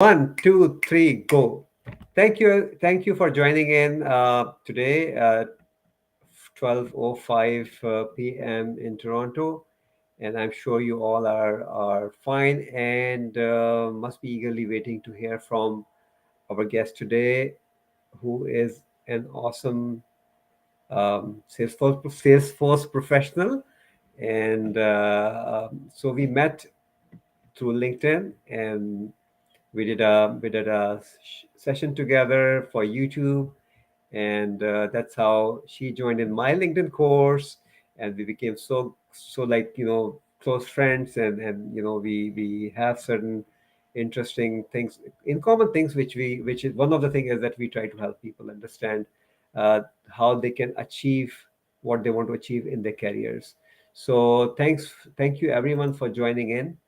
One, two, three, go. Thank you for joining in today at 12:05 p.m. in Toronto, and I'm sure you all are fine and must be eagerly waiting to hear from our guest today, who is an awesome Salesforce professional. And so we met through LinkedIn, and we did a session together for YouTube, and that's how she joined in my LinkedIn course, and we became so like close friends, and we have certain interesting things in common, things which is one of the things is that we try to help people understand uh, how they can achieve what they want to achieve in their careers. So thank you everyone for joining in.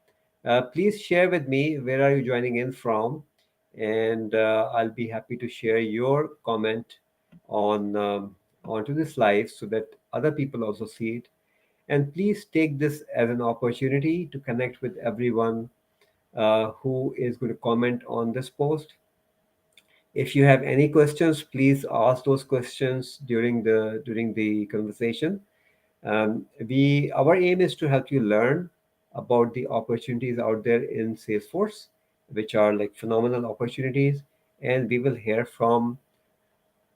Please share with me where are you joining in from, and I'll be happy to share your comment on onto this live so that other people also see it. And please take this as an opportunity to connect with everyone who is going to comment on this post. If you have any questions, please ask those questions during the conversation. We Our aim is to help you learn about the opportunities out there in Salesforce, which are like phenomenal opportunities, and we will hear from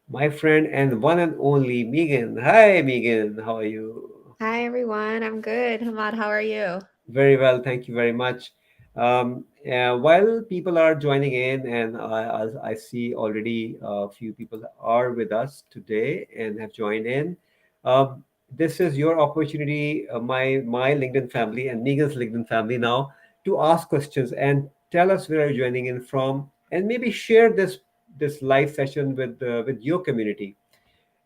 my friend and one and only Megan. Hi, Megan. How are you? Hi everyone, I'm good. Hamad, how are you? Very well, thank you very much. While people are joining in, and I see already a few people are with us today and have joined in. This is your opportunity, my LinkedIn family and Megan's LinkedIn family now, to ask questions and tell us where you're joining in from, and maybe share this live session with your community.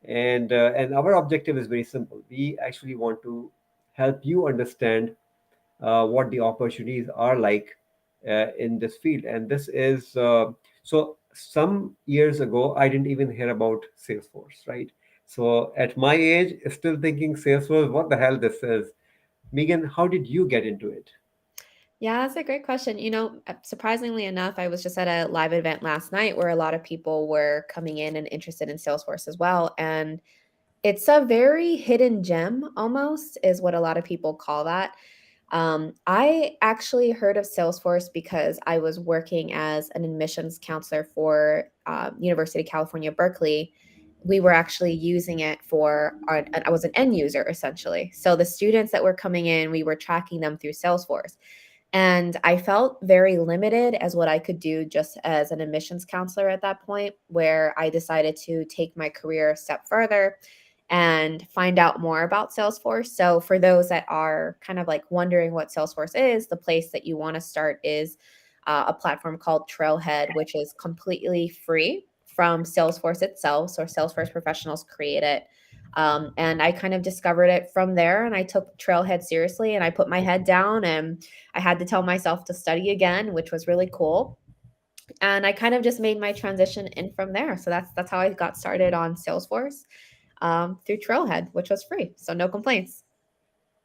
And our objective is very simple. We actually want to help you understand what the opportunities are like in this field. And this is so some years ago, I didn't even hear about Salesforce, right? So at my age, still thinking Salesforce, what the hell this is. Megan, how did you get into it? Yeah, that's a great question. Surprisingly enough, I was just at a live event last night where a lot of people were coming in and interested in Salesforce as well. And it's a very hidden gem, almost, is what a lot of people call that. I actually heard of Salesforce because I was working as an admissions counselor for University of California, Berkeley. We were actually using it I was an end user essentially. So the students that were coming in, we were tracking them through Salesforce. And I felt very limited as what I could do just as an admissions counselor at that point, where I decided to take my career a step further and find out more about Salesforce. So, for those that are kind of like wondering what Salesforce is, the place that you want to start is a platform called Trailhead, which is completely free from Salesforce itself. So, Salesforce professionals create it. And I kind of discovered it from there, and I took Trailhead seriously, and I put my head down, and I had to tell myself to study again, which was really cool. And I kind of just made my transition in from there. So that's how I got started on Salesforce through Trailhead, which was free. So no complaints.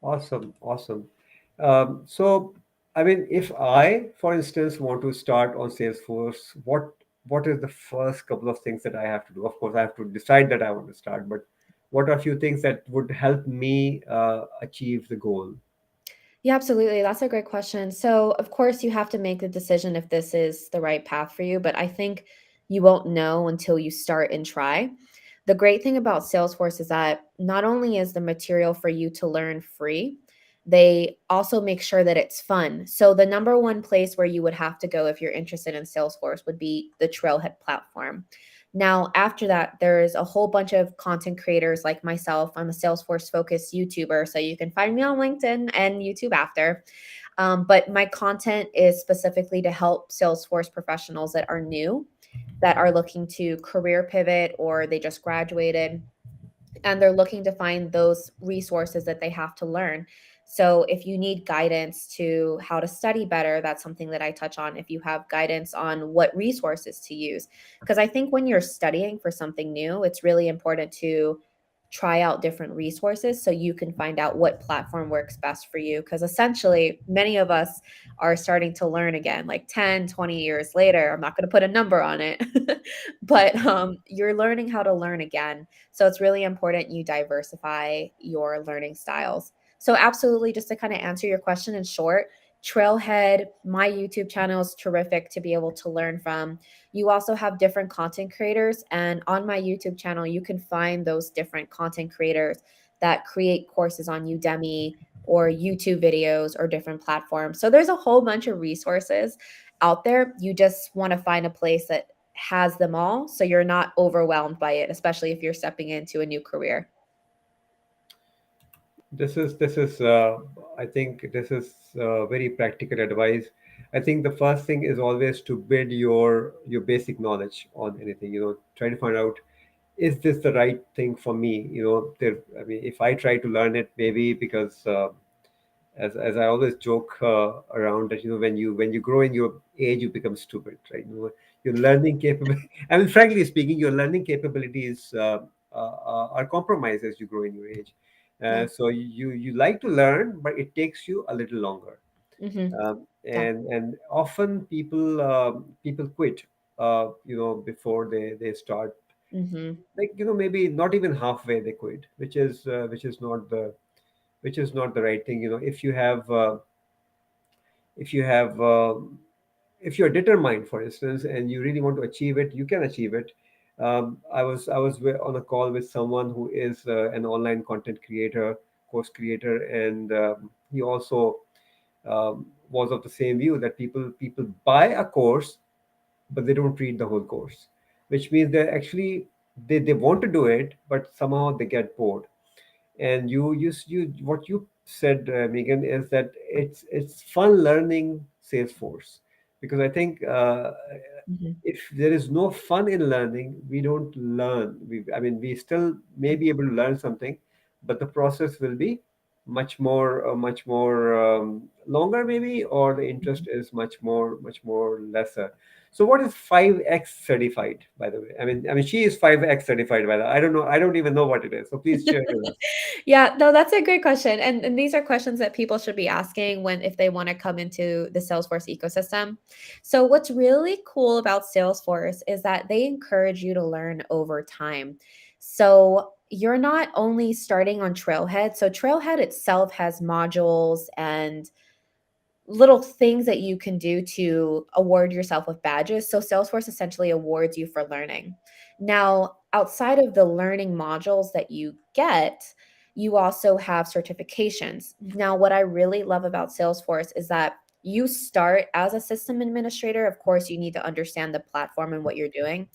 Awesome, awesome. So, I mean, if I, for instance, want to start on Salesforce, what is the first couple of things that I have to do? Of course, I have to decide that I want to start, but what are a few things that would help me achieve the goal? Yeah, absolutely. That's a great question. So, of course, you have to make the decision if this is the right path for you, but I think you won't know until you start and try. The great thing about Salesforce is that not only is the material for you to learn free, they also make sure that it's fun. So, the number one place where you would have to go if you're interested in Salesforce would be the Trailhead platform. Now, after that, there's a whole bunch of content creators like myself. I'm a Salesforce focused YouTuber, so you can find me on LinkedIn and YouTube after. But my content is specifically to help Salesforce professionals that are new, that are looking to career pivot, or they just graduated and they're looking to find those resources that they have to learn. So, if you need guidance to how to study better, that's something that I touch on. If you have guidance on what resources to use, because I think when you're studying for something new, it's really important to try out different resources so you can find out what platform works best for you. Because essentially, many of us are starting to learn again, like 10, 20 years later. I'm not going to put a number on it, but you're learning how to learn again. So it's really important you diversify your learning styles. So, absolutely, just to kind of answer your question in short, Trailhead, my YouTube channel is terrific to be able to learn from. You also have different content creators, and on my YouTube channel, you can find those different content creators that create courses on Udemy or YouTube videos or different platforms. So there's a whole bunch of resources out there. You just want to find a place that has them all so you're not overwhelmed by it, especially if you're stepping into a new career. This is I think this is very practical advice. I think the first thing is always to build your basic knowledge on anything. Try to find out, is this the right thing for me? I mean, if I try to learn it, maybe because as I always joke around that, when you grow in your age, you become stupid, right? Your learning capability. I mean, frankly speaking, your learning capabilities are compromised as you grow in your age. Yeah. So you like to learn, but it takes you a little longer. Hmm. Yeah. And often people quit, before they start. Hmm. Like, maybe not even halfway they quit, which is not the right thing. If you're determined, for instance, and you really want to achieve it, you can achieve it. I was on a call with someone who is an online content creator, course creator, and he also was of the same view that people buy a course, but they don't read the whole course, which means they want to do it, but somehow they get bored. And you what you said, Megan, is that it's fun learning Salesforce, because I think Hmm. if there is no fun in learning, we don't learn. I mean, we still may be able to learn something, but the process will be much more longer, maybe, or the interest is much more lesser. So what is 5x certified, by the way? I mean, she is 5x certified, by the way. I don't know. I don't even know what it is. So please share with us. Yeah, no, that's a great question. And these are questions that people should be asking when if they want to come into the Salesforce ecosystem. So what's really cool about Salesforce is that they encourage you to learn over time. So you're not only starting on Trailhead. So Trailhead itself has modules and little things that you can do to award yourself with badges. So Salesforce essentially awards you for learning. Now, outside of the learning modules that you get, you also have certifications. Now, what I really love about Salesforce is that you start as a system administrator. Of course, you need to understand the platform and what you're doing.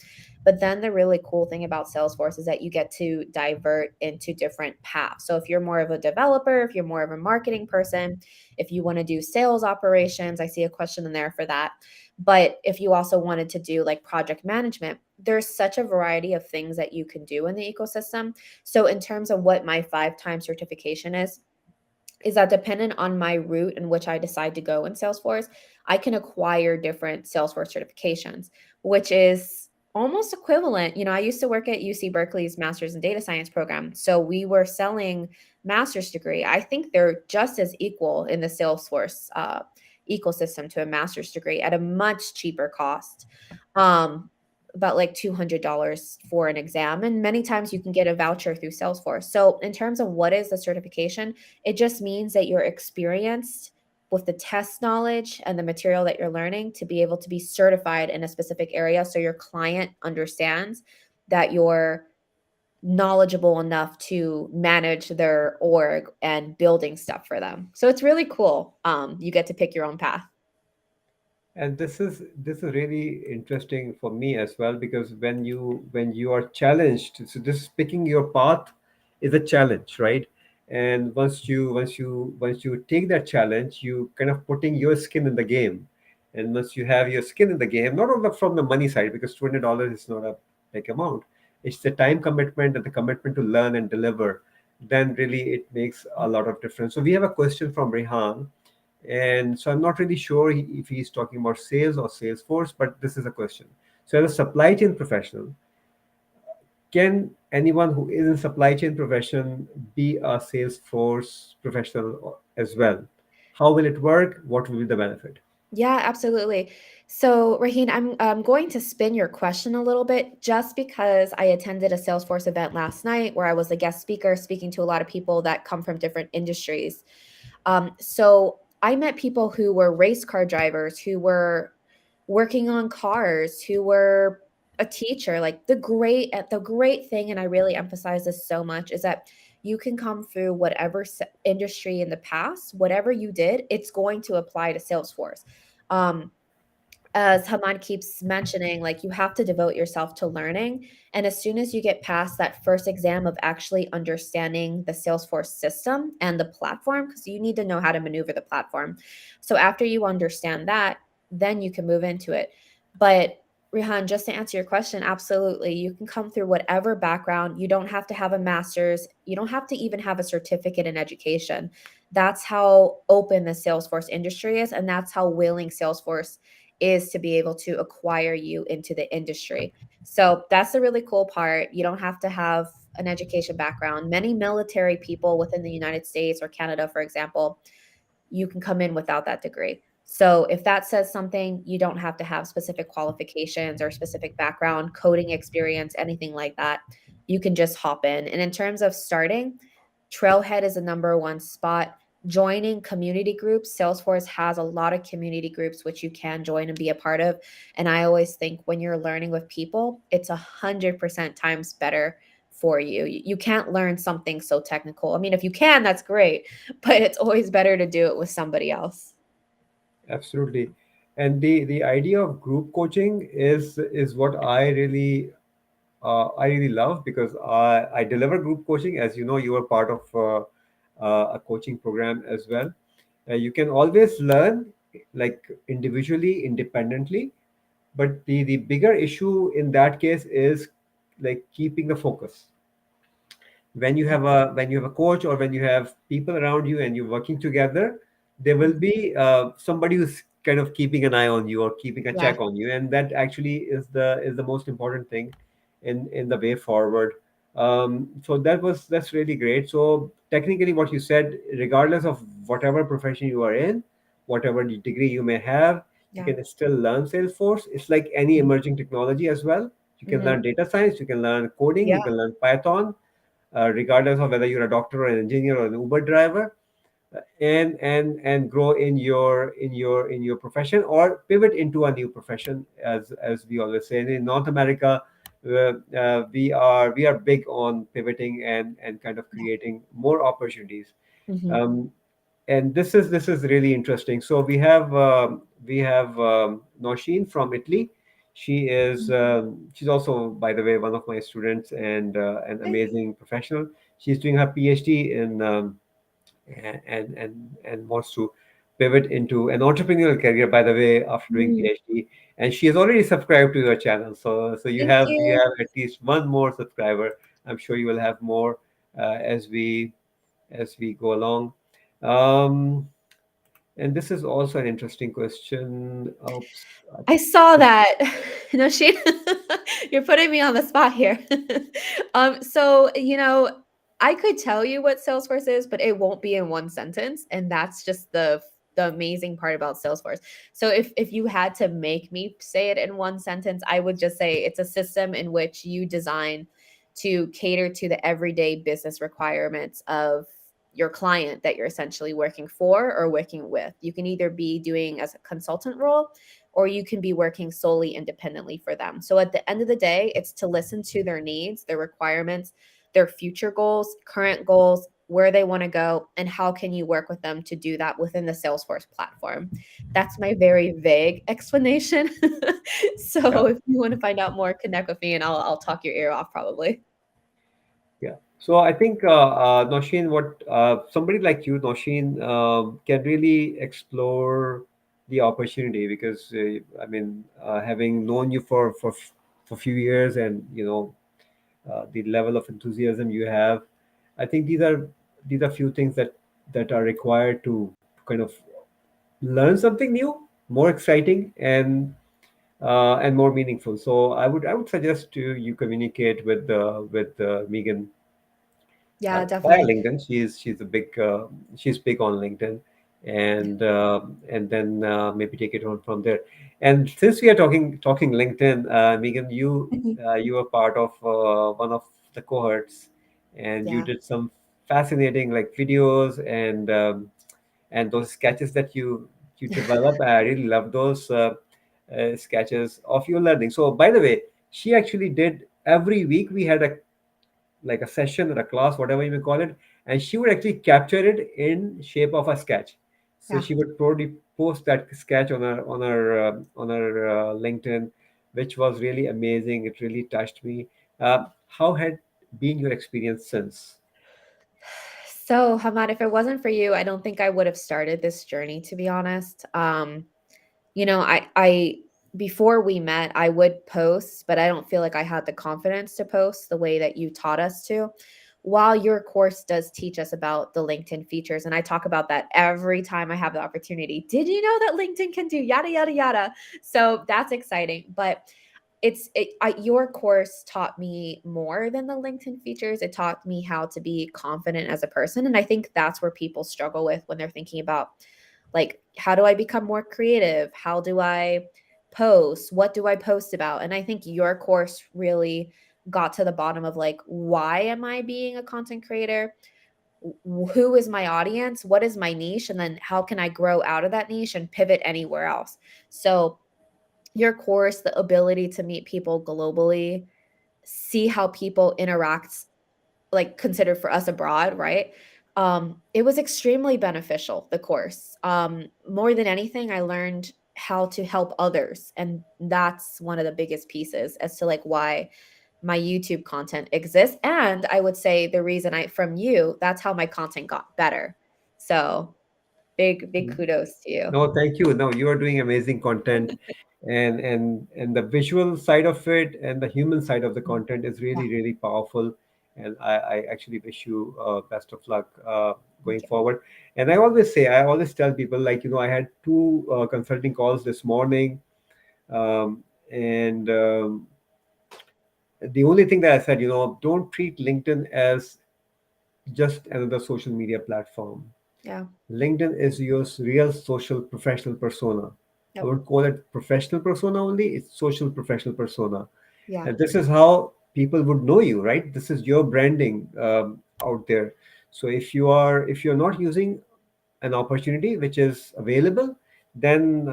But then the really cool thing about Salesforce is that you get to divert into different paths. So if you're more of a developer, if you're more of a marketing person, if you want to do sales operations, I see a question in there for that. But if you also wanted to do like project management, there's such a variety of things that you can do in the ecosystem. So, in terms of what my 5 time certification is that dependent on my route in which I decide to go in Salesforce, I can acquire different Salesforce certifications, which is almost equivalent. I used to work at UC Berkeley's Master's in Data Science program. So we were selling master's degree. I think they're just as equal in the Salesforce ecosystem to a master's degree at a much cheaper cost. Um, about like $200 for an exam. And many times you can get a voucher through Salesforce. So, in terms of what is the certification, it just means that you're experienced with the test knowledge and the material that you're learning to be able to be certified in a specific area so your client understands that you're knowledgeable enough to manage their org and building stuff for them. So it's really cool. You get to pick your own path. And this is really interesting for me as well, because when you are challenged, so this picking your path is a challenge, right? And once you take that challenge, you kind of putting your skin in the game. And once you have your skin in the game, not only from the money side, because $200 is not a big amount, it's the time commitment and the commitment to learn and deliver. Then really it makes a lot of difference. So we have a question from Rehan, and so I'm not really sure if he's talking about sales or Salesforce, but this is a question. So, as a supply chain professional, can anyone who is in supply chain profession be a Salesforce professional as well? How will it work? What will be the benefit? Yeah, absolutely. So, Raheen, I'm going to spin your question a little bit just because I attended a Salesforce event last night where I was a guest speaker speaking to a lot of people that come from different industries. So I met people who were race car drivers, who were working on cars, who were a teacher. Like the great thing, and I really emphasize this so much, is that you can come through whatever industry in the past, whatever you did, it's going to apply to Salesforce. Um, as Haman keeps mentioning, like you have to devote yourself to learning. And as soon as you get past that first exam of actually understanding the Salesforce system and the platform, because you need to know how to maneuver the platform. So after you understand that, then you can move into it. But Rihan, just to answer your question, absolutely. You can come through whatever background. You don't have to have a master's. You don't have to even have a certificate in education. That's how open the Salesforce industry is. And that's how willing Salesforce is to be able to acquire you into the industry. So that's the really cool part. You don't have to have an education background. Many military people within the United States or Canada, for example, you can come in without that degree. So if that says something, you don't have to have specific qualifications or specific background, coding experience, anything like that. You can just hop in. And in terms of starting, Trailhead is the number one spot. Joining community groups, Salesforce has a lot of community groups which you can join and be a part of. And I always think when you're learning with people, it's 100% times better for you. You can't learn something so technical. I mean, if you can, that's great, but it's always better to do it with somebody else. Absolutely. And the idea of group coaching is what I really love, because I deliver group coaching. As you know, you are part of a coaching program as well. You can always learn, like, individually, independently, but the bigger issue in that case is like keeping the focus. When you have a coach, or when you have people around you and you're working together, there will Mhm. be somebody who's kind of keeping an eye on you or keeping a Yeah, check on you, and that actually is the most important thing in the way forward. So that's really great. So technically, what you said, regardless of whatever profession you are in, whatever degree you may have, you yeah. can still learn Salesforce. It's like any Mhm, emerging technology as well. You can mhm. learn data science, you can learn coding, Yeah, you can learn Python, regardless of whether you're a doctor or an engineer or an Uber driver, and grow in your profession, or pivot into a new profession, as we always say. In North America, we are big on pivoting and kind of yeah. creating more opportunities. Mhm, Um, and this is really interesting. So we have Nosheen from Italy. mhm. She's also, by the way, one of my students, and an Okay. amazing professional. She's doing her PhD in and wants to pivot into an entrepreneurial career, by the way, after doing Mm, PhD. And she has already subscribed to your channel, so thank you you. have at least one more subscriber. I'm sure you will have more as we go along. um, and this is also an interesting question. Oops. I saw that. No, she you're putting me on the spot here. So, I could tell you what Salesforce is, but it won't be in one sentence, and that's just the amazing part about Salesforce. So if you had to make me say it in one sentence, I would just say it's a system in which you design to cater to the everyday business requirements of your client that you're essentially working for or working with. You can either be doing as a consultant role, or you can be working solely independently for them. So at the end of the day, it's to listen to their needs, their requirements, their future goals, current goals, where they want to go, and how can you work with them to do that within the Salesforce platform. That's my very vague explanation. Yeah. So if you want to find out more, connect with me and I'll talk your ear off probably. Yeah. So I think, Noshin, what somebody like you, Noshin, can really explore the opportunity, because I mean, having known you for a few years, and the level of enthusiasm you have, I think these are few things that are required to kind of learn something new, more exciting, and more meaningful. So I would suggest to you communicate with Megan Yeah, via definitely. LinkedIn. She's big on LinkedIn, and then maybe take it on from there. And since we are talking LinkedIn, Megan, you were part of one of the cohorts, and you Yeah. did some fascinating like videos and those sketches that you develop. I really love those sketches of your learning. So by the way, she actually did every week. We had a like a session or a class, whatever you may call it, and she would actually capture it in shape of a sketch. So Yeah. she would probably post that sketch on her LinkedIn, which was really amazing. It really touched me. How had been your experience since? So, Hamad, if it wasn't for you, I don't think I would have started this journey, to be honest. I before we met, I would post, but I don't feel like I had the confidence to post the way that you taught us to. While your course does teach us about the LinkedIn features, and I talk about that every time I have the opportunity. Did you know that LinkedIn can do yada yada yada? So that's exciting. But your course taught me more than the LinkedIn features. It taught me how to be confident as a person, and I think that's where people struggle with when they're thinking about, like, how do I become more creative? How do I post? What do I post about? And I think your course really got to the bottom of, like, why am I being a content creator? Who is my audience? What is my niche? And then how can I grow out of that niche and pivot anywhere else? So your course, the ability to meet people globally, see how people interact, like, considered for us abroad, right? It was extremely beneficial, the course. More than anything, I learned how to help others. And that's one of the biggest pieces as to, like, why my YouTube content exists. And I would say the reason from you, that's how my content got better. So big, big kudos to you. No, thank you. No, you are doing amazing content, and the visual side of it and the human side of the Mhm. content is Yeah, really powerful. And I actually wish you best of luck thank going you. forward. And I always tell people, like, I had two consulting calls this morning, and the only thing that I said, don't treat LinkedIn as just another social media platform. Yeah. LinkedIn is your real social professional persona. I Yep. would call it professional persona only. It's social professional persona. Yeah. And this is how people would know you, right? This is your branding out there. So if you're not using an opportunity which is available, then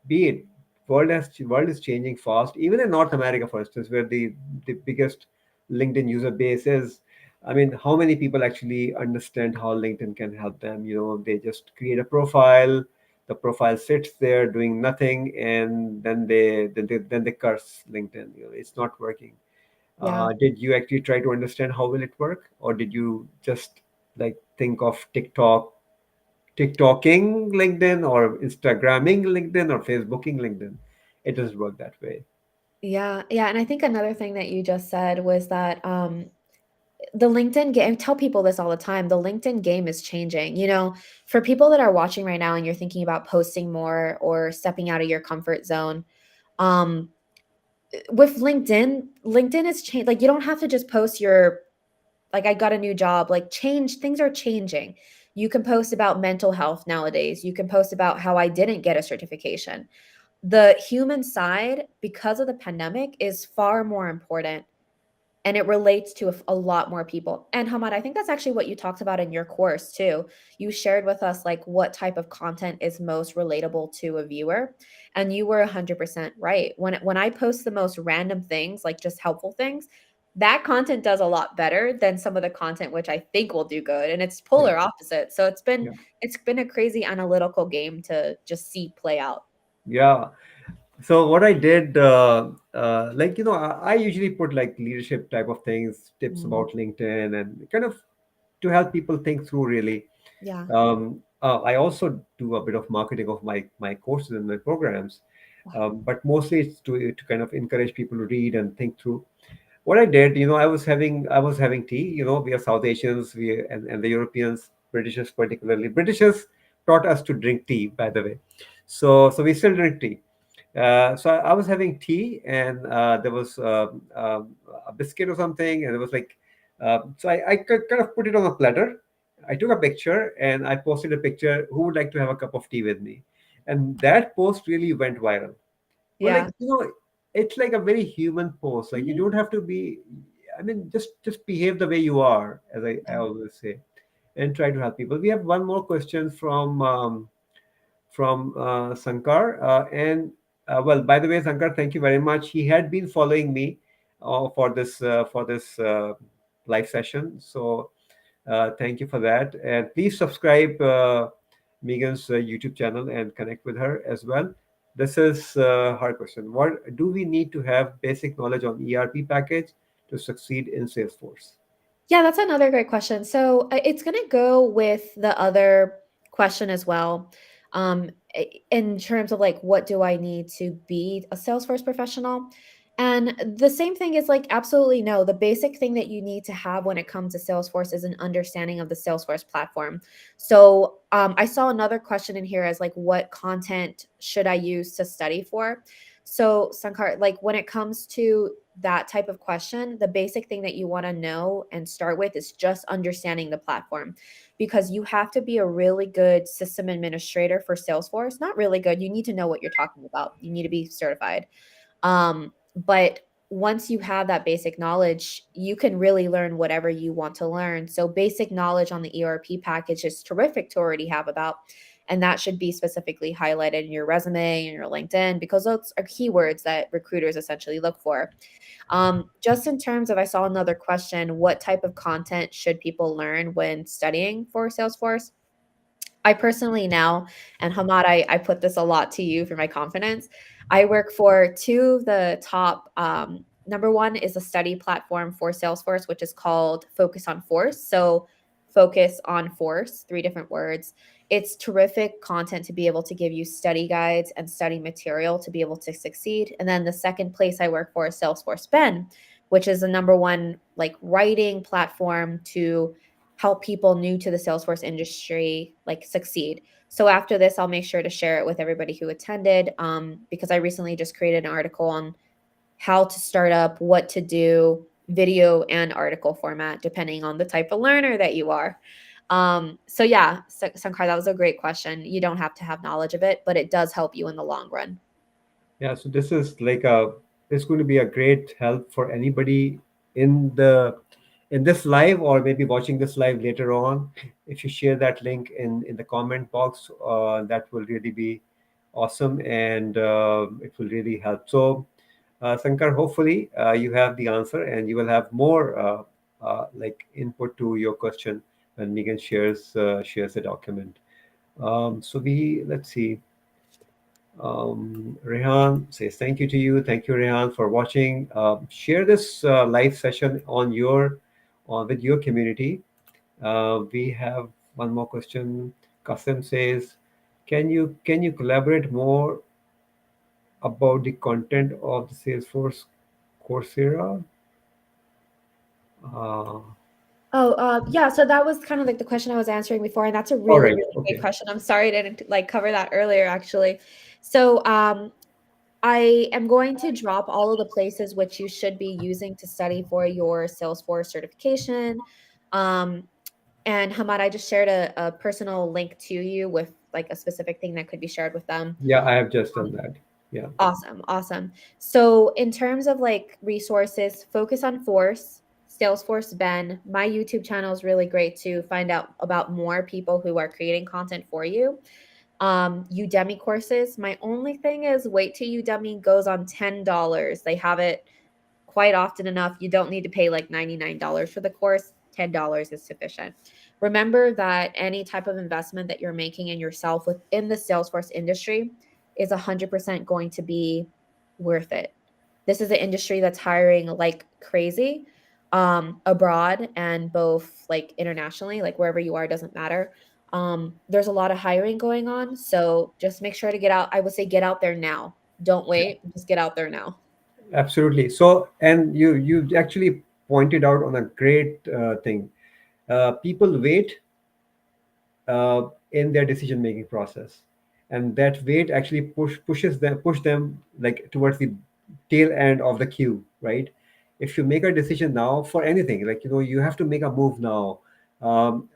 be it. World is changing fast. Even in North America, for instance, where the biggest LinkedIn user base is. I mean, how many people actually understand how LinkedIn can help them? They just create a profile. The profile sits there doing nothing, and then they curse LinkedIn. It's not working. Yeah. Did you actually try to understand how will it work, or did you just like think of TikToking LinkedIn, or Instagramming LinkedIn, or Facebooking LinkedIn? It doesn't work that way. Yeah. Yeah. And I think another thing that you just said was that the LinkedIn game, I tell people this all the time, the LinkedIn game is changing. For people that are watching right now and you're thinking about posting more or stepping out of your comfort zone, um, with LinkedIn has changed. Like, you don't have to just post your, like, I got a new job, like, things are changing. You can post about mental health nowadays. You can post about how I didn't get a certification. The human side, because of the pandemic, is far more important, and it relates to a lot more people. And Hamad, I think that's actually what you talked about in your course too. You shared with us, like, what type of content is most relatable to a viewer, and you were 100% right. When I post the most random things, like just helpful things, that content does a lot better than some of the content which I think will do good, and it's Yeah, polar opposite. So yeah, it's been a crazy analytical game to just see play out. yeah. So what I did, I usually put like leadership type of things, tips Mm, about LinkedIn, and kind of to help people think through really. yeah. I also do a bit of marketing of my courses and my programs, Wow. but mostly it's to kind of encourage people to read and think through. What I did, I was having tea. We are South Asians, and the Europeans, Britishers particularly. Britishers taught us to drink tea, by the way. So we still drink tea. So I was having tea, and there was a biscuit or something, and it was like, so I kind of put it on a platter. I took a picture and I posted a picture. Who would like to have a cup of tea with me? And that post really went viral. Well, Yeah. it's like a very human post. Like you Mhm. don't have to be. I mean, just behave the way you are, as I Yeah. always say, and try to help people. We have one more question from Sankar. And well, by the way, Sankar, thank you very much. He had been following me for this live session. So thank you for that. And please subscribe Megan's YouTube channel and connect with her as well. This is her question. What do we need to have basic knowledge on ERP package to succeed in Salesforce? Yeah, that's another great question. So it's going to go with the other question as well. In terms of like, what do I need to be a Salesforce professional? And the same thing is like, absolutely no. The basic thing that you need to have when it comes to Salesforce is an understanding of the Salesforce platform. So I saw another question in here as like, what content should I use to study for? So, Sankar, like when it comes to that type of question, the basic thing that you want to know and start with is just understanding the platform because you have to be a really good system administrator for Salesforce. Not really good. You need to know what you're talking about. You need to be certified. But once you have that basic knowledge, you can really learn whatever you want to learn. So, basic knowledge on the ERP package is terrific to already have about. And that should be specifically highlighted in your resume and your LinkedIn because those are keywords that recruiters essentially look for. Just in terms of, I saw another question, what type of content should people learn when studying for Salesforce? I personally now, and Hamad, I put this a lot to you for my confidence. I work for two of the top. Number one is a study platform for Salesforce, which is called Focus on Force. So, Focus on Force, three different words. It's terrific content to be able to give you study guides and study material to be able to succeed. And then the second place I work for is Salesforce Ben, which is the number one like writing platform to help people new to the Salesforce industry like succeed. So after this, I'll make sure to share it with everybody who attended because I recently just created an article on how to start up, what to do, video and article format, depending on the type of learner that you are. So yeah, Sankar, that was a great question. You don't have to have knowledge of it, but it does help you in the long run. Yeah, so this is like a it's going to be a great help for anybody in the in this live or maybe watching this live later on. If you share that link in the comment box, that will really be awesome, and it will really help. So, Sankar, hopefully you have the answer, and you will have more like input to your question when Megan shares the document. So we let's see. Rehan says thank you to you. Thank you, Rehan, for watching. Share this live session with your community. We have one more question. Kasim says, can you collaborate more about the content of the Salesforce Coursera? Uh, Oh, yeah. So that was kind of like the question I was answering before, and that's a all really, right. really great Okay. question. I'm sorry I didn't like cover that earlier, actually. So, I am going to drop all of the places which you should be using to study for your Salesforce certification. Um, and Hamad, I just shared a personal link to you with like a specific thing that could be shared with them. Yeah, I have just done that. Yeah. Awesome, awesome. So, in terms of like resources, focus on Force, Salesforce Ben. My YouTube channel is really great to find out about more people who are creating content for you. Udemy courses. My only thing is wait till Udemy goes on $10. They have it quite often enough. You don't need to pay like $99 for the course. $10 is sufficient. Remember that any type of investment that you're making in yourself within the Salesforce industry is 100% going to be worth it. This is an industry that's hiring like crazy abroad and both like internationally, like wherever you are, doesn't matter. There's a lot of hiring going on. So just make sure to get out. I would say get out there now. Don't wait, just get out there now. Absolutely. So, and you actually pointed out on a great thing. People wait in their decision making process, and that weight actually push them like towards the tail end of the queue, right? If you make a decision now for anything, like, you have to make a move now.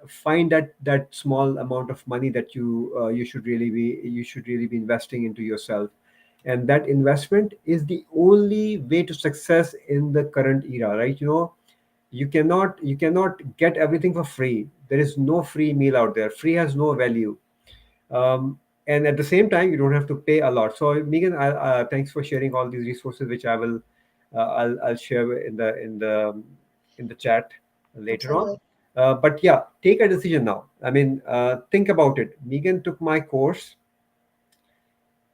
Find that small amount of money that you should really be investing into yourself, and that investment is the only way to success in the current era, right? You cannot get everything for free. There is no free meal out there. Free has no value. And at the same time, you don't have to pay a lot. So, Megan, thanks for sharing all these resources, which I'll share in the chat later on. Absolutely. But yeah, take a decision now. I mean, think about it. Megan took my course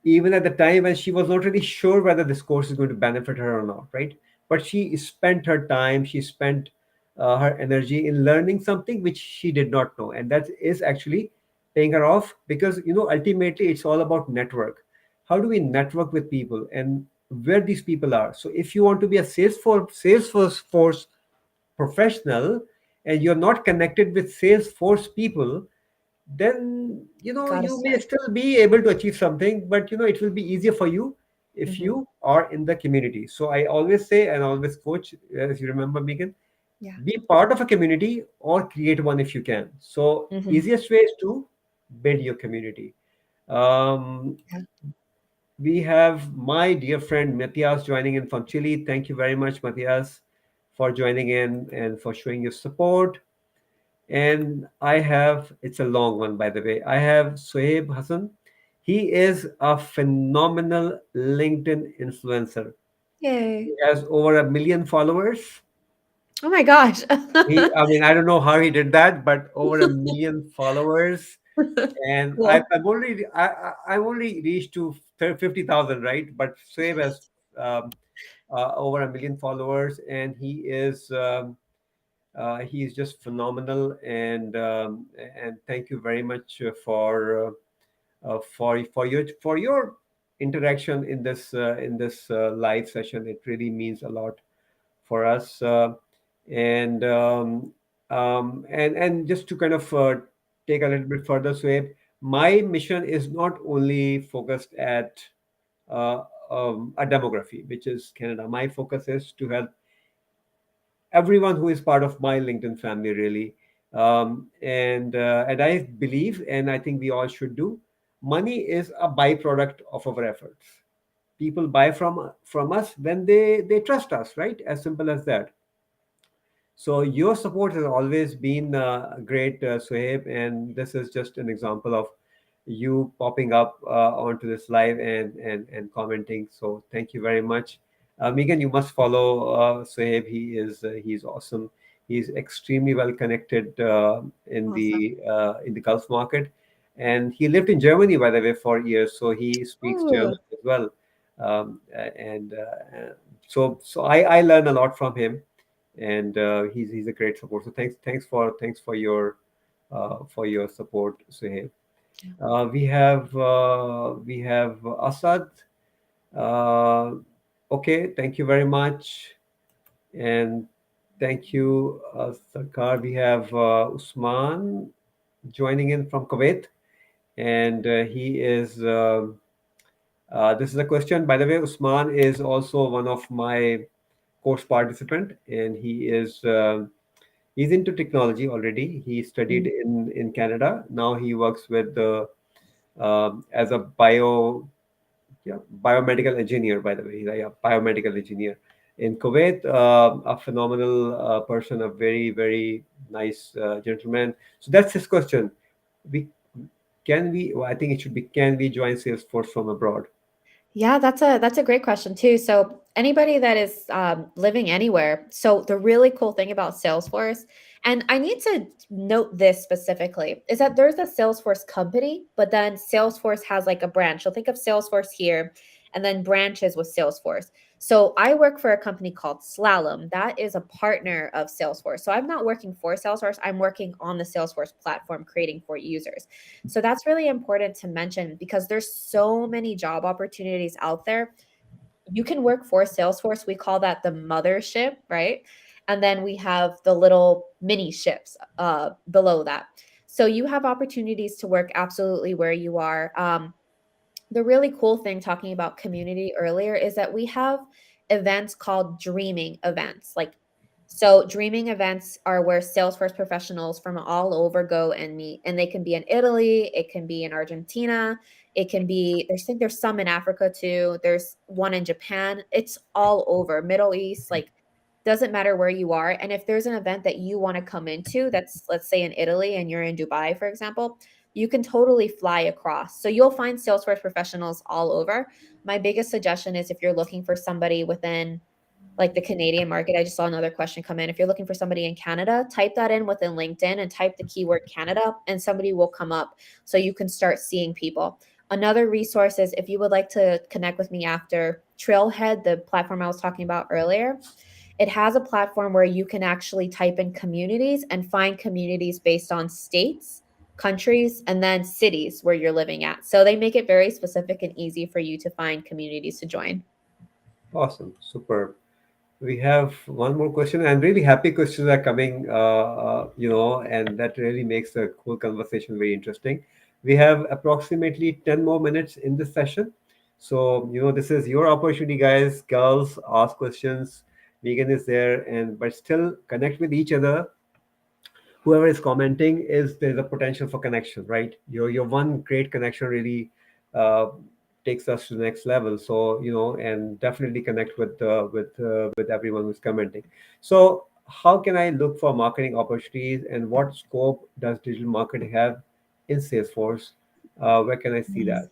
even at the time when she was not really sure whether this course is going to benefit her or not, right? But she spent her time, she spent her energy in learning something which she did not know, and that is actually paying her off, because ultimately it's all about network. How do we network with people and where these people are? So if you want to be a Salesforce professional and you're not connected with Salesforce people, then Gotta you may start. still be able to achieve something, but it will be easier for you if Hmm. you are in the community. So I always say, and always coach, as you remember, Megan, Yeah. be part of a community or create one if you can. So Hmm. easiest way is to build your community. um, Yeah. we have my dear friend Matthias joining in from Chile. Thank you very much, Matthias, for joining in and for showing your support. And it's a long one, by the way. I have Sohaib Hassan. He is a phenomenal LinkedIn influencer. Yay. He has over 1 million followers. Oh my gosh. I mean, I don't know how he did that, but over 1 million followers. And I've, Cool. I've only I've only reached to 50,000, right? But Sohaib has um, over 1 million followers, and he is just phenomenal, and thank you very much for your interaction in this live session. It really means a lot for us, and just to kind of take a little bit further, Sway, my mission is not only focused at uh, a demography, which is Canada. My focus is to help everyone who is part of my LinkedIn family, really. And I believe, and I think we all should do. Money is a byproduct of our efforts. People buy from us when they trust us, right? As simple as that. So your support has always been great, Suhaib, and this is just an example of you popping up onto this live and commenting. So thank you very much, Megan. You must follow Suhaib. He's awesome. He's extremely well connected Awesome. in the Gulf market, and he lived in Germany, by the way, for years. So he speaks Ooh. German as well, and so I learn a lot from him, and he's a great support. So thanks for your support, Suhaib. Yeah. We have Asad. Uh, okay, thank you very much, and thank you, Sarkar. We have Usman joining in from Kuwait, and he is. This is a question, by the way. Usman is also one of my course participant, and he's into technology already. He studied Mhm. in Canada. Now he works with the as a biomedical engineer. By the way, he's a biomedical engineer in Kuwait. A phenomenal person, a very very nice gentleman. So that's his question. We can we? Well, I think it should be, can we join Salesforce from abroad? Yeah, that's a great question too. So anybody that is living anywhere. So the really cool thing about Salesforce, and I need to note this specifically, is that there's a Salesforce company, but then Salesforce has like a branch. So think of Salesforce here, and then branches with Salesforce. So I work for a company called Slalom. That is a partner of Salesforce. So I'm not working for Salesforce. I'm working on the Salesforce platform, creating for users. So that's really important to mention because there's so many job opportunities out there. You can work for Salesforce. We call that the mothership, right? And then we have the little mini ships below that. So you have opportunities to work absolutely where you are. the really cool thing talking about community earlier is that we have events called dreaming events. Like, so dreaming events are where Salesforce professionals from all over go and meet, and they can be in Italy, it can be in Argentina, it can be there's I think there's some in Africa too. There's one in Japan. It's all over Middle East. Like, doesn't matter where you are. And if there's an event that you want to come into, that's let's say in Italy and you're in Dubai, for example, you can totally fly across. So you'll find Salesforce professionals all over. My biggest suggestion is if you're looking for somebody within like the Canadian market, I just saw another question come in. If you're looking for somebody in Canada, type that in within LinkedIn and type the keyword Canada, and somebody will come up so you can start seeing people. Another resource is if you would like to connect with me after Trailhead, the platform I was talking about earlier, it has a platform where you can actually type in communities and find communities based on states, countries, and then cities where you're living at. So they make it very specific and easy for you to find communities to join. Awesome, super. We have one more question, and really happy questions are coming, and that really makes the whole conversation very interesting. We have approximately 10 more minutes in this session. So, this is your opportunity, guys, girls, ask questions. Megan is there, but still connect with each other. Whoever is commenting is there's a potential for connection, right? Your one great connection really uh, takes us to the next level. So and definitely connect with everyone who's commenting. So how can I look for marketing opportunities, and what scope does digital marketing have in Salesforce? Where can I see Nice. that?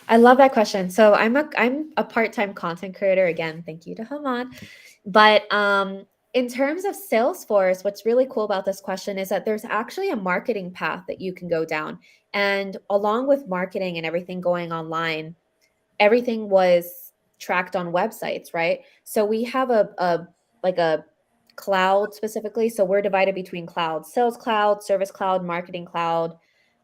I love that question. So I'm a part-time content creator again. Thank you to Hamad. But in terms of Salesforce, what's really cool about this question is that there's actually a marketing path that you can go down. And along with marketing and everything going online, everything was tracked on websites, right? So we have a like a cloud specifically. So we're divided between clouds: sales cloud, service cloud, marketing cloud,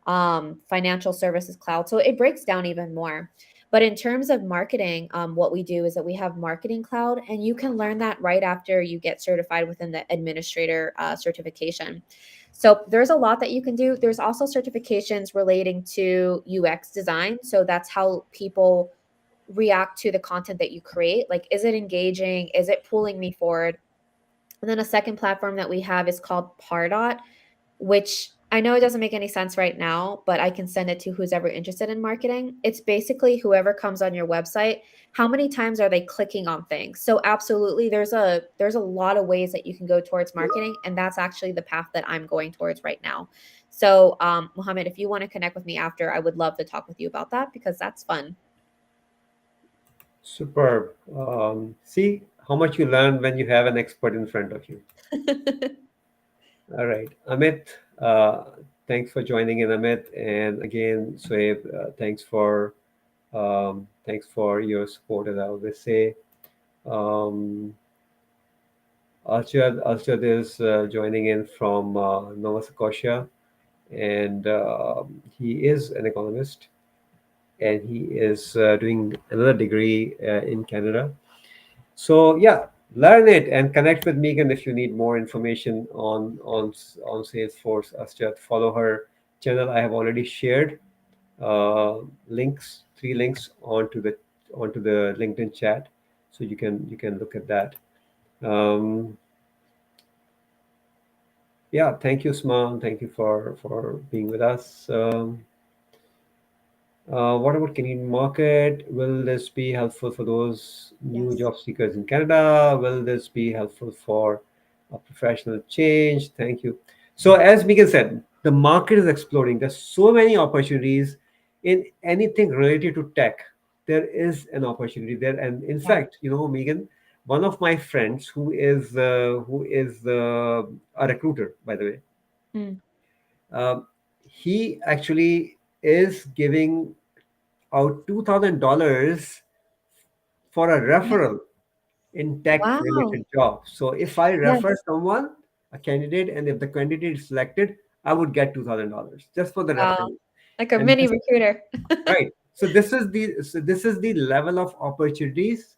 financial services cloud. So it breaks down even more. But in terms of marketing, what we do is that we have marketing cloud, and you can learn that right after you get certified within the administrator certification. So there's a lot that you can do. There's also certifications relating to UX design. So that's how people react to the content that you create. Like, is it engaging? Is it pulling me forward? And then a second platform that we have is called Pardot, which I know it doesn't make any sense right now, but I can send it to who's ever interested in marketing. It's basically whoever comes on your website, how many times are they clicking on things? So absolutely there's a lot of ways that you can go towards marketing, and that's actually the path that I'm going towards right now. So Mohammed, if you want to connect with me after, I would love to talk with you about that because that's fun. Superb. See how much you learn when you have an expert in front of you. All right, Amit, thanks for joining in, Amit. And again, Soeb, thanks for your support, as I always say. Um, Arshad is joining in from Nova Scotia, and he is an economist, and he is doing another degree in Canada. So yeah, learn it and connect with Megan if you need more information on Salesforce. Astrid, follow her channel. I have already shared links, three links onto the LinkedIn chat, so you can look at that. Um, yeah, thank you, Sman. Thank you for being with us. What about Canadian market? Will this be helpful for those new Yes. job seekers in Canada? Will this be helpful for a professional change? Thank you. So, as Megan said, the market is exploding. There's so many opportunities in anything related to tech. There is an opportunity there, and in Yeah. fact, Megan, one of my friends who is a recruiter, by the way, Mm. um, he actually is giving out $2,000 for a Yeah. referral in tech Wow. related jobs. So if I refer Yes. someone, a candidate, and if the candidate is selected, I would get $2,000 just for the Wow. referral. Like a And mini this, recruiter. right. So this is the level of opportunities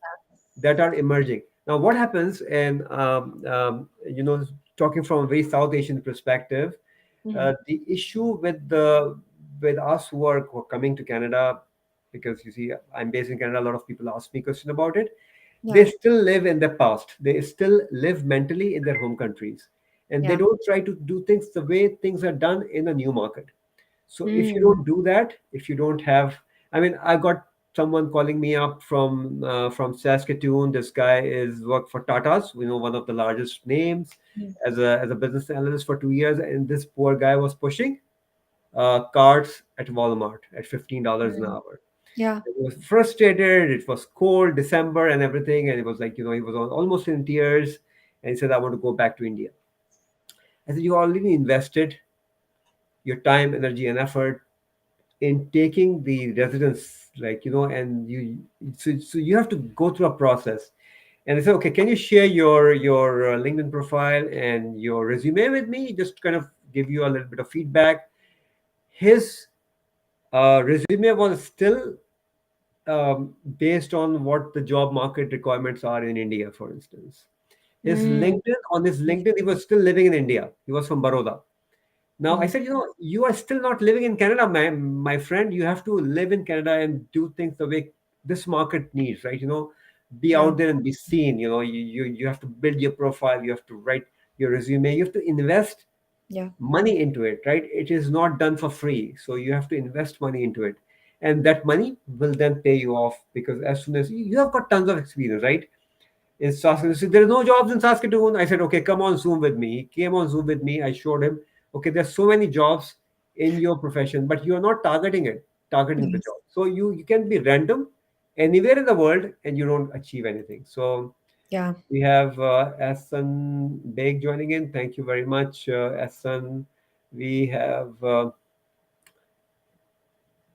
that are emerging. Now, what happens, and talking from a very South Asian perspective, Mhm. the issue with us who are coming to Canada. because you see, I'm based in Canada. A lot of people ask me question about it. They Yeah. still live in the past. They still live mentally in their home countries, and they Yeah. don't try to do things the way things are done in a new market. So if you Mm. don't do that, if you don't have, I mean, I got someone calling me up from Saskatoon. This guy is worked for Tata's, one of the largest names, Mm. as a business analyst for 2 years, and this poor guy was pushing carts at Walmart at $15 an Mm. hour. Yeah. He was frustrated. It was cold, December, and everything, and it was like, he was almost in tears, and he said, "I want to go back to India." I said, "You already invested your time, energy, and effort in taking the residence, like, and so you have to go through a process." And I said, "Okay, can you share your LinkedIn profile and your resume with me, just to kind of give you a little bit of feedback." His resume was still based on what the job market requirements are in India, for instance. Mm. On his LinkedIn, he was still living in India. He was from Baroda. Now I Mm. said, you are still not living in Canada, my friend. You have to live in Canada and do things the way this market needs, right? Be Yeah. out there and be seen. You have to build your profile. You have to write your resume. You have to invest Yeah. money into it, right? It is not done for free. So you have to invest money into it. And that money will then pay you off, because as soon as you have got tons of experience, right? In Saskatoon, he said, "There are no jobs in Saskatoon." I said, "Okay, come on Zoom with me." He came on Zoom with me. I showed him, "Okay, there's so many jobs in your profession, but you're not targeting the Yes. job. So you can be random anywhere in the world and you don't achieve anything." So Yeah. we have Asan Beg joining in. Thank you very much, Asan. We have,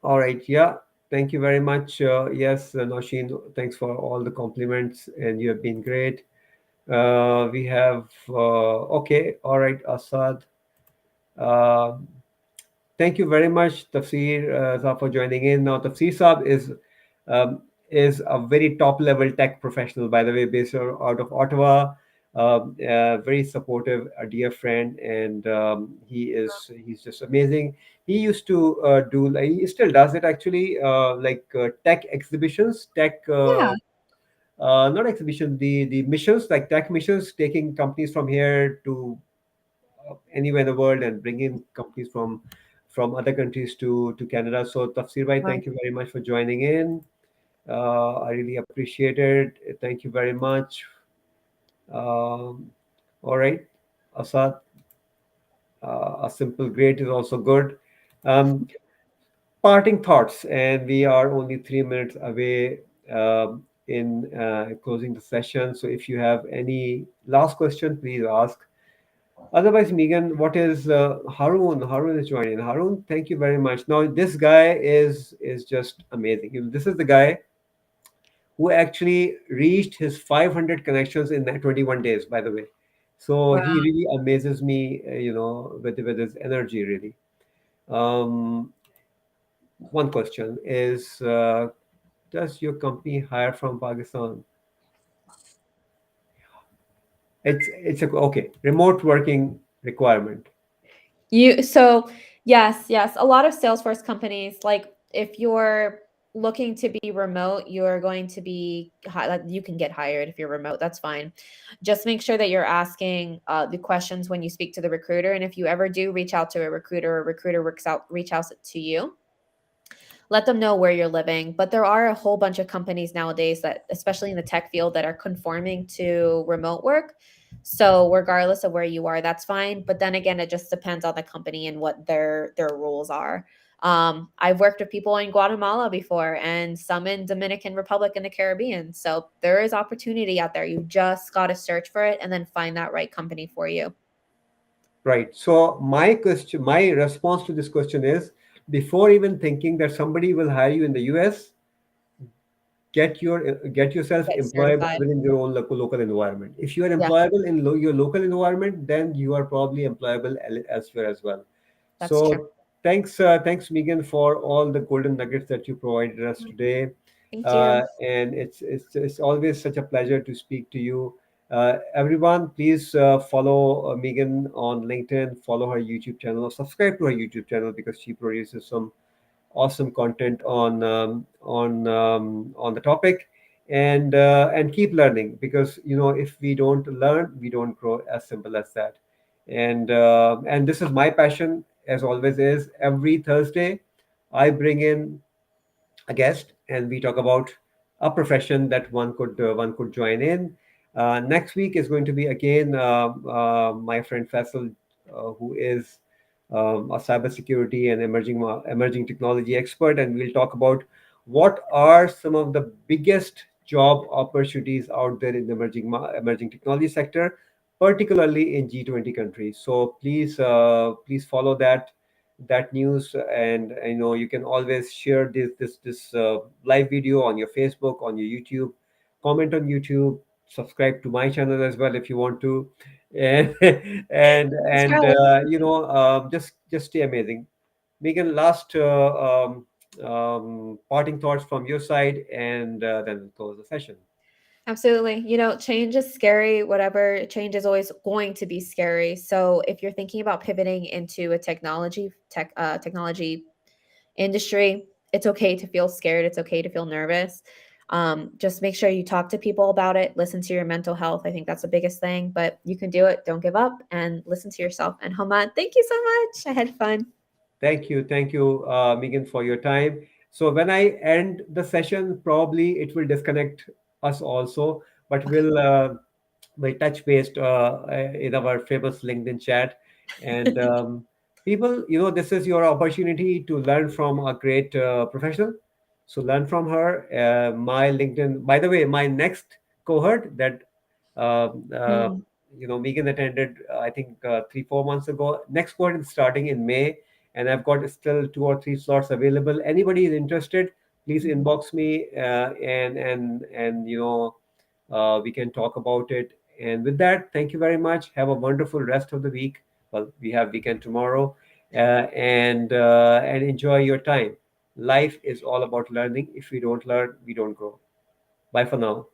all right, yeah. Thank you very much. Yes, Noshin, thanks for all the compliments, and you have been great. We have, okay, all right, Asad. Uh, Thank you very much, Tafsir Saab, for joining in. Now, Tafsir Saab is a very top level tech professional, by the way, based out of Ottawa. Very supportive, a dear friend, and he's just amazing. He used to do, like, he still does it actually, like tech exhibitions, Yeah. not exhibition, the missions, like tech missions, taking companies from here to anywhere in the world and bring in companies from other countries to Canada. So Tafsir bhai, Wow. thank you very much for joining in. I really appreciate it. Thank you very much. All right, Asad, a simple great is also good. Um, Parting thoughts, and we are only 3 minutes away in closing the session. So if you have any last question, please ask. Otherwise, Megan, what is Harun? Harun is joining. Harun, thank you very much. Now, this guy is just amazing. This is the guy who actually reached his 500 connections in that 21 days. By the way, so Wow. he really amazes me. With his energy, really. Um, One question is, does your company hire from Pakistan? It's a okay remote working requirement. So yes, yes. A lot of Salesforce companies, like if you're looking to be remote, you're going to be like you can get hired if you're remote. That's fine. Just make sure that you're asking the questions when you speak to the recruiter, and if you ever do reach out to a recruiter reach out to you, let them know where you're living. But there are a whole bunch of companies nowadays that, especially in the tech field, that are conforming to remote work. So regardless of where you are, that's fine. But then again, it just depends on the company and what their rules are. I've worked with people in Guatemala before and some in Dominican Republic in the Caribbean. So there is opportunity out there. You just got to search for it and then find that right company for you. Right. So my response to this question is, before even thinking that somebody will hire you in the US, get yourself Get employable certified. within your own local environment. If you are Yeah, employable in your local environment, then you are probably employable elsewhere as well. that's true. So thanks Megan for all the golden nuggets that you provided us today. Thank you. And it's always such a pleasure to speak to you. Everyone, please follow Megan on LinkedIn, follow her YouTube channel, or subscribe to her YouTube channel, because she produces some awesome content on the topic, and keep learning, because if we don't learn, we don't grow. As simple as that. And this is my passion, as always is. Every Thursday, I bring in a guest, and we talk about a profession that one could join in. Next week is going to be again my friend Faisal, who is a cybersecurity and emerging technology expert, and we'll talk about what are some of the biggest job opportunities out there in the emerging technology sector, particularly in G20 countries. So please follow that news, and you can always share this live video on your Facebook, on your YouTube, comment on YouTube, subscribe to my channel as well if you want to, and Subscribe. just stay amazing. Megan, last parting thoughts from your side, and then we'll close the session. Absolutely. Change is scary. Whatever change is always going to be scary. So if you're thinking about pivoting into a technology industry, it's okay to feel scared. It's okay to feel nervous. Just make sure you talk to people about it. Listen to your mental health. I think that's the biggest thing. But you can do it. Don't give up and listen to yourself. And Hamad, thank you so much. I had fun. Thank you, Megan, for your time. So when I end the session, probably it will disconnect us also, but Okay. we'll touch base in our famous LinkedIn chat. And people, this is your opportunity to learn from a great professional. So learn from her. My LinkedIn, by the way, my next cohort that uh, uh, Mm, Megan attended, I think 3 4 months ago. Next cohort is starting in May, and I've got still 2 or 3 slots available. Anybody is interested, please mhm. inbox me, and we can talk about it. And with that, thank you very much. Have a wonderful rest of the week. Well, we have weekend tomorrow, and enjoy your time. Life is all about learning. If we don't learn, we don't grow. Bye for now.